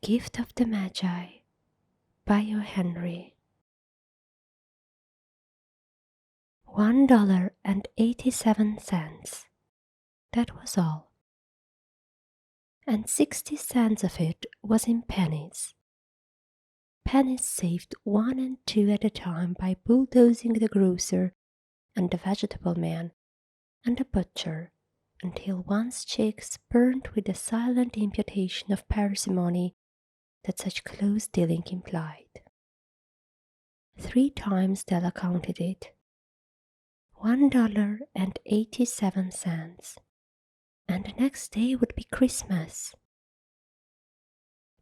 Gift of the Magi by O. Henry. $1.87. That was all. And 60 cents of it was in pennies. Pennies saved 1 and 2 at a time by bulldozing the grocer and the vegetable man and the butcher until one's cheeks burned with the silent imputation of parsimony that such close dealing implied. 3 times Della counted it. $1.87, and the next day would be Christmas.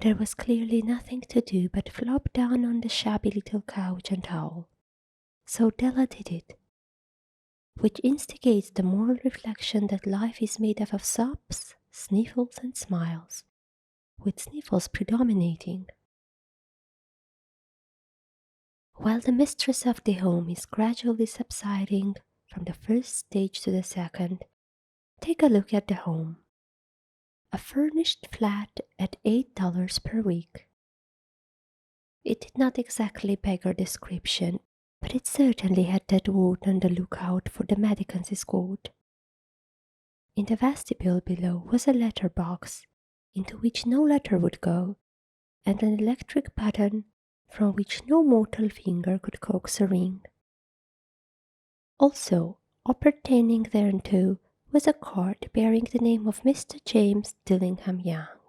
There was clearly nothing to do but flop down on the shabby little couch and howl. So Della did it, which instigates the moral reflection that life is made up of sobs, sniffles, and smiles, with sniffles predominating. While the mistress of the home is gradually subsiding from the first stage to the second, take a look at the home. A furnished flat at $8 per week. It did not exactly beggar description, but it certainly had that word on the lookout for the mendicancy squad. In the vestibule below was a letter box, into which no letter would go, and an electric button from which no mortal finger could coax a ring. Also, appertaining thereunto was a card bearing the name of Mr. James Dillingham Young.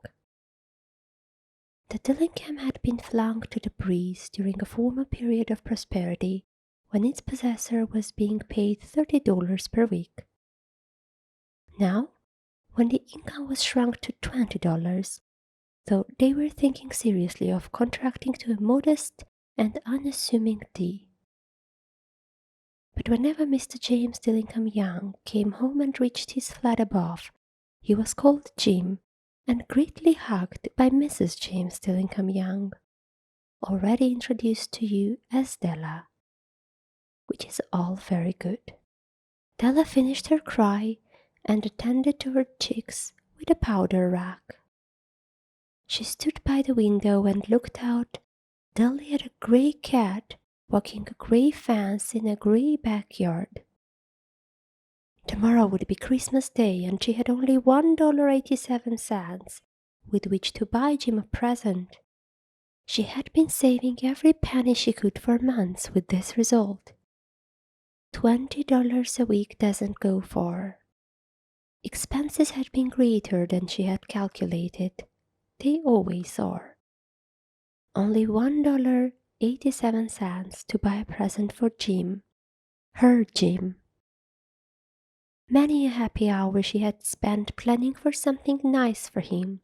The Dillingham had been flung to the breeze during a former period of prosperity when its possessor was being paid $30 per week. Now, when the income was shrunk to $20, though they were thinking seriously of contracting to a modest and unassuming D. But whenever Mr. James Dillingham Young came home and reached his flat above, he was called Jim and greatly hugged by Mrs. James Dillingham Young, already introduced to you as Della, which is all very good. Della finished her cry and attended to her cheeks with a powder rack. She stood by the window and looked out dully at a grey cat walking a grey fence in a grey backyard. Tomorrow would be Christmas Day, and she had only $1.87 with which to buy Jim a present. She had been saving every penny she could for months with this result. $20 a week doesn't go far. Expenses had been greater than she had calculated. They always are. Only $1.87 to buy a present for Jim. Her Jim. Many a happy hour she had spent planning for something nice for him.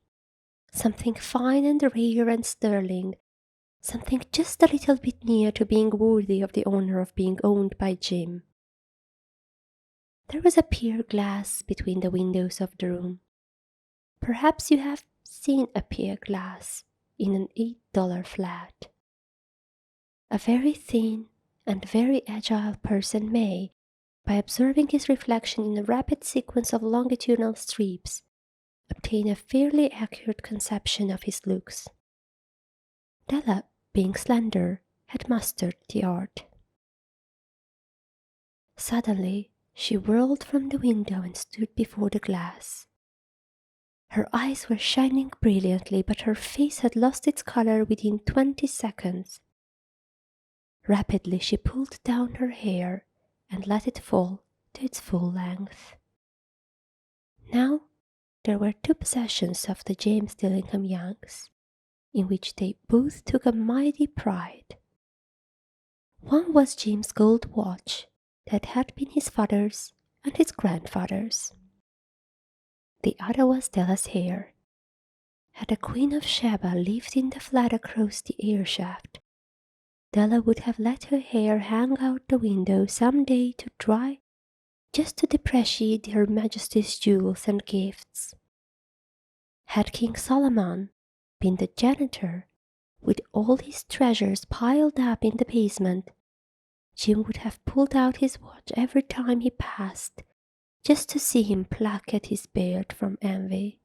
Something fine and rare and sterling. Something just a little bit near to being worthy of the honor of being owned by Jim. There was a pier glass between the windows of the room. Perhaps you have seen a pier glass in an $8 flat. A very thin and very agile person may, by observing his reflection in a rapid sequence of longitudinal streaks, obtain a fairly accurate conception of his looks. Della, being slender, had mastered the art. Suddenly, she whirled from the window and stood before the glass. Her eyes were shining brilliantly, but her face had lost its color within 20 seconds. Rapidly she pulled down her hair and let it fall to its full length. Now there were 2 possessions of the James Dillingham Youngs, in which they both took a mighty pride. One was Jim's gold watch, that had been his father's and his grandfather's. The other was Della's hair. Had the Queen of Sheba lived in the flat across the air shaft, Della would have let her hair hang out the window some day to dry, just to depreciate Her Majesty's jewels and gifts. Had King Solomon been the janitor, with all his treasures piled up in the basement, Jim would have pulled out his watch every time he passed, just to see him pluck at his beard from envy.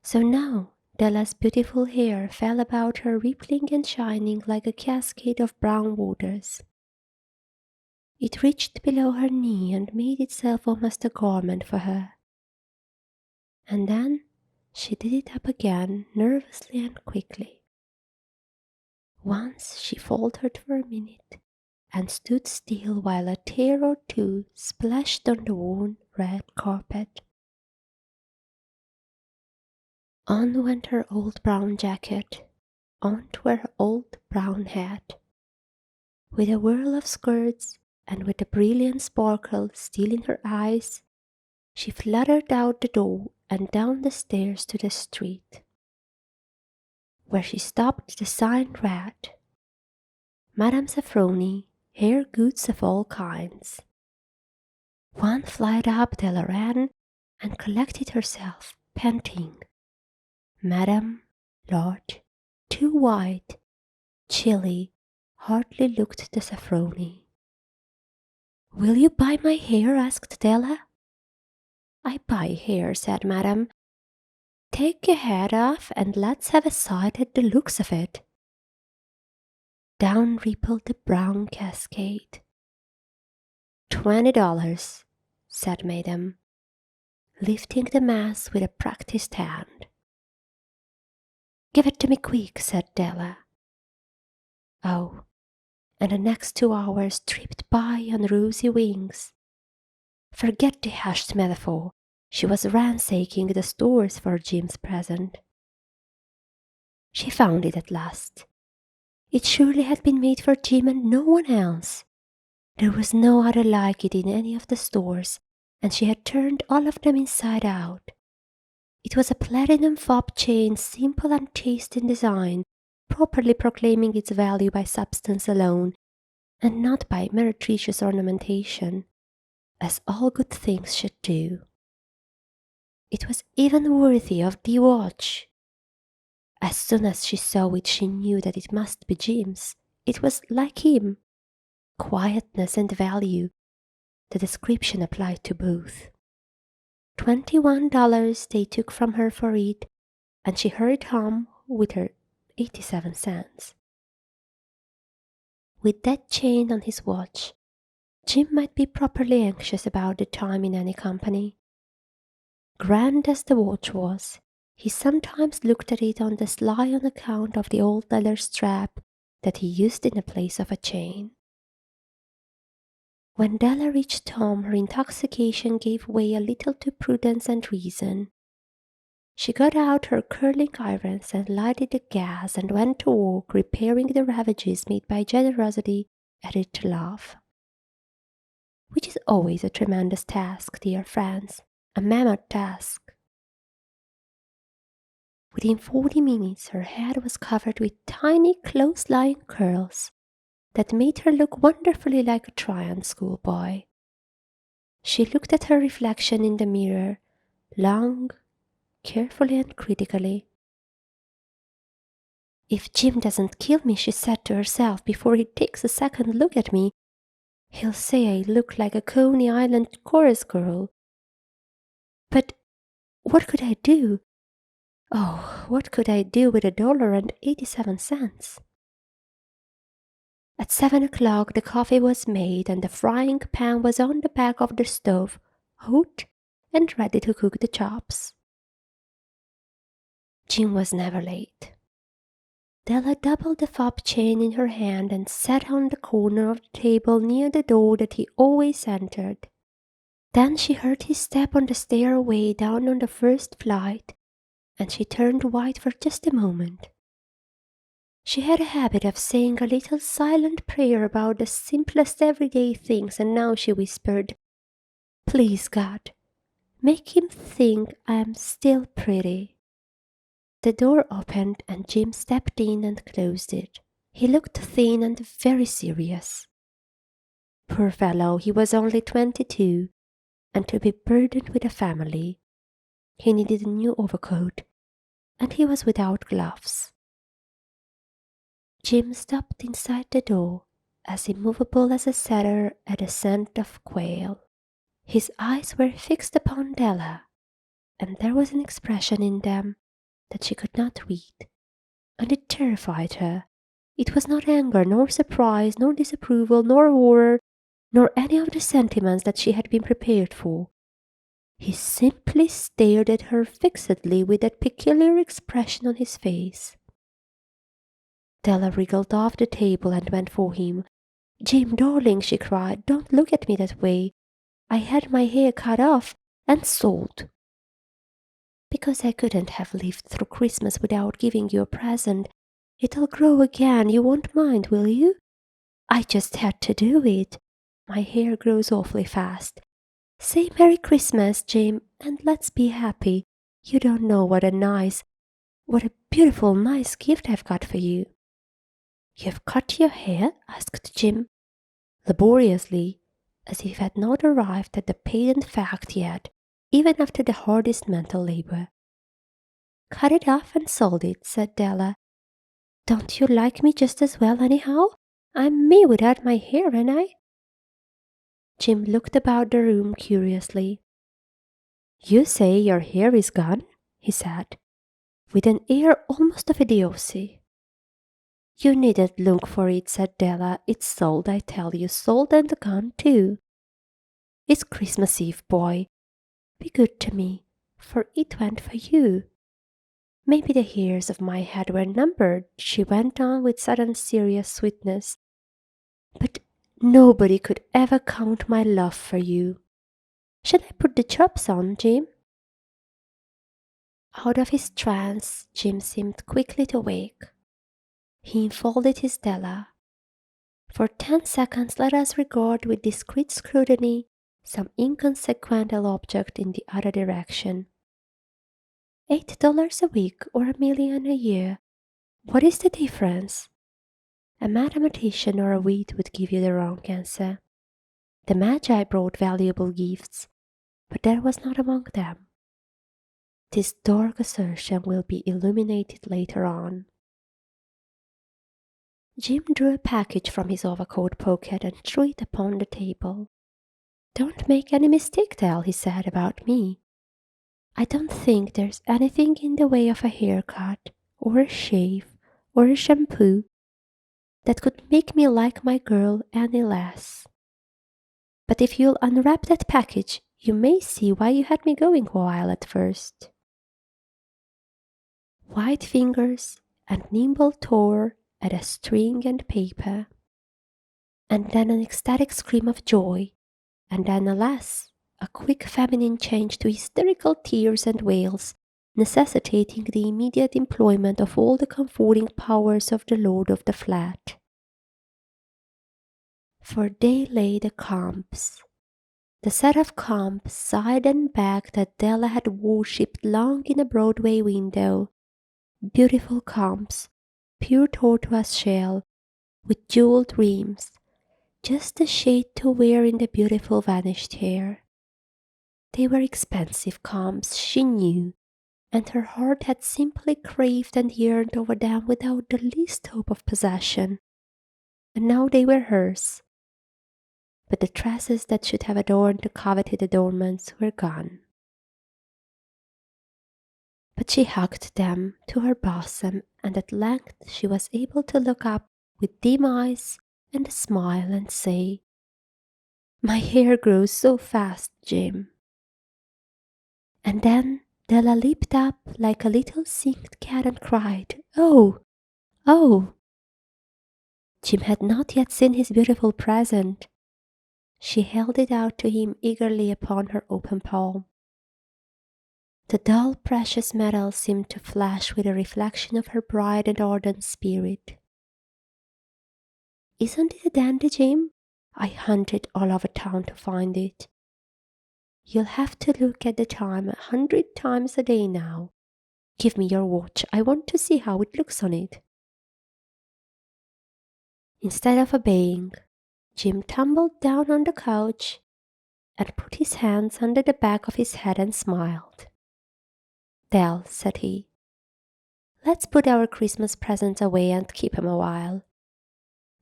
So now Della's beautiful hair fell about her, rippling and shining like a cascade of brown waters. It reached below her knee and made itself almost a garment for her. And then she did it up again, nervously and quickly. Once she faltered for a minute and stood still while a tear or two splashed on the worn red carpet. On went her old brown jacket, onto her old brown hat. With a whirl of skirts and with a brilliant sparkle still in her eyes, she fluttered out the door and down the stairs to the street, where she stopped the sign read, Madame Safroni, hair goods of all kinds. One flight up Della ran and collected herself, panting. Madame, large, too wide, chilly, hardly looked the Safroni. Will you buy my hair? Asked Della. I buy hair, said Madame. Take your hat off and let's have a sight at the looks of it. Down rippled the brown cascade. $20, said Madame, lifting the mass with a practiced hand. Give it to me quick, said Della. Oh, and the next 2 hours tripped by on rosy wings. Forget the hashed metaphor. She was ransacking the stores for Jim's present. She found it at last. It surely had been made for Jim and no one else. There was no other like it in any of the stores, and she had turned all of them inside out. It was a platinum fob chain, simple and chaste in design, properly proclaiming its value by substance alone, and not by meretricious ornamentation, as all good things should do. It was even worthy of the watch. As soon as she saw it, she knew that it must be Jim's. It was like him. Quietness and value. The description applied to both. $21 they took from her for it, and she hurried home with her 87 cents. With that chain on his watch, Jim might be properly anxious about the time in any company. Grand as the watch was, he sometimes looked at it on the sly on account of the old leather strap that he used in the place of a chain. When Della reached home, her intoxication gave way a little to prudence and reason. She got out her curling irons and lighted the gas and went to work repairing the ravages made by generosity added to love. Which is always a tremendous task, dear friends, a mammoth task. Within 40 minutes her head was covered with tiny close-lying curls that made her look wonderfully like a Tryon schoolboy. She looked at her reflection in the mirror, long, carefully and critically. If Jim doesn't kill me, she said to herself, before he takes a second look at me, he'll say I look like a Coney Island chorus girl. But what could I do? Oh, what could I do with $1.87? At 7 o'clock the coffee was made and the frying pan was on the back of the stove, hot and ready to cook the chops. Jim was never late. Della doubled the fob chain in her hand and sat on the corner of the table near the door that he always entered. Then she heard his step on the stairway down on the first flight, and she turned white for just a moment. She had a habit of saying a little silent prayer about the simplest everyday things, and now she whispered, Please, God, make him think I am still pretty. The door opened and Jim stepped in and closed it. He looked thin and very serious. Poor fellow, he was only 22, and to be burdened with a family. He needed a new overcoat, and he was without gloves. Jim stopped inside the door, as immovable as a setter at the scent of quail. His eyes were fixed upon Della, and there was an expression in them that she could not read, and it terrified her. It was not anger, nor surprise, nor disapproval, nor horror, nor any of the sentiments that she had been prepared for. He simply stared at her fixedly with that peculiar expression on his face. Della wriggled off the table and went for him. "Jim, darling," she cried, "don't look at me that way. I had my hair cut off and sold, because I couldn't have lived through Christmas without giving you a present. It'll grow again, you won't mind, will you? I just had to do it. My hair grows awfully fast. Say Merry Christmas, Jim, and let's be happy. You don't know what a beautiful, nice gift I've got for you." "You've cut your hair?" asked Jim, laboriously, as if he had not arrived at the patent fact yet, even after the hardest mental labor. "Cut it off and sold it," said Della. "Don't you like me just as well, anyhow? I'm me without my hair, ain't I?" Jim looked about the room curiously. "You say your hair is gone?" he said, with an air almost of idiocy. "You needn't look for it," said Della. "It's sold, I tell you, sold and gone too. It's Christmas Eve, boy. Be good to me, for it went for you. Maybe the hairs of my head were numbered," she went on with sudden serious sweetness, "but nobody could ever count my love for you. Shall I put the chops on, Jim?" Out of his trance, Jim seemed quickly to wake. He enfolded his Della. For 10 seconds let us regard with discreet scrutiny some inconsequential object in the other direction. $8 a week or $1,000,000 a year. What is the difference? A mathematician or a wit would give you the wrong answer. The Magi brought valuable gifts, but that was not among them. This dark assertion will be illuminated later on. Jim drew a package from his overcoat pocket and threw it upon the table. "Don't make any mistake, Del," he said, "about me. I don't think there's anything in the way of a haircut, or a shave, or a shampoo that could make me like my girl any less. But if you'll unwrap that package, you may see why you had me going a while at first." White fingers and nimble tore at a string and paper, and then an ecstatic scream of joy, and then, alas, a quick feminine change to hysterical tears and wails, necessitating the immediate employment of all the comforting powers of the lord of the flat. For they lay the comps, the set of comps side and back that Della had worshipped long in a Broadway window. Beautiful comps, pure tortoise shell, with jeweled rims, just a shade to wear in the beautiful vanished hair. They were expensive comps, she knew, and her heart had simply craved and yearned over them without the least hope of possession. And now they were hers. But the tresses that should have adorned the coveted adornments were gone. But she hugged them to her bosom, and at length she was able to look up with dim eyes and a smile and say, "My hair grows so fast, Jim." And then Della leaped up like a little singed cat and cried, "Oh, oh!" Jim had not yet seen his beautiful present. She held it out to him eagerly upon her open palm. The dull precious metal seemed to flash with a reflection of her bright and ardent spirit. "Isn't it a dandy, Jim? I hunted all over town to find it. You'll have to look at the time 100 times a day now. Give me your watch. I want to see how it looks on it." Instead of obeying, Jim tumbled down on the couch and put his hands under the back of his head and smiled. "Del," said he, "let's put our Christmas presents away and keep 'em a while.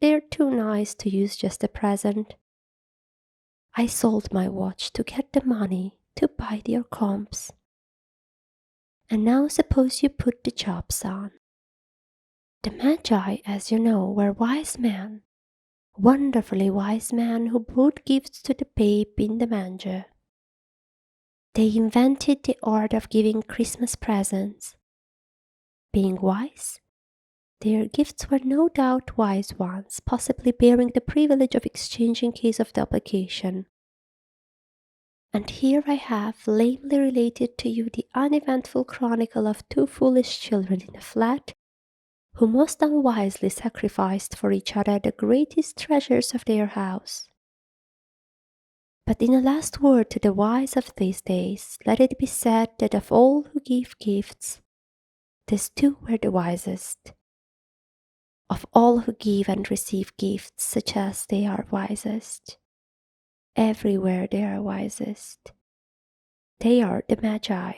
They're too nice to use just a present. I sold my watch to get the money to buy your comps." And now suppose you put the chops on. The Magi, as you know, were wise men, wonderfully wise men who brought gifts to the babe in the manger. They invented the art of giving Christmas presents. Being wise, their gifts were no doubt wise ones, possibly bearing the privilege of exchange in case of duplication. And here I have lamely related to you the uneventful chronicle of two foolish children in a flat who most unwisely sacrificed for each other the greatest treasures of their house. But in a last word to the wise of these days, let it be said that of all who give gifts, these two were the wisest. Of all who give and receive gifts, such as they are wisest. Everywhere they are wisest. They are the Magi.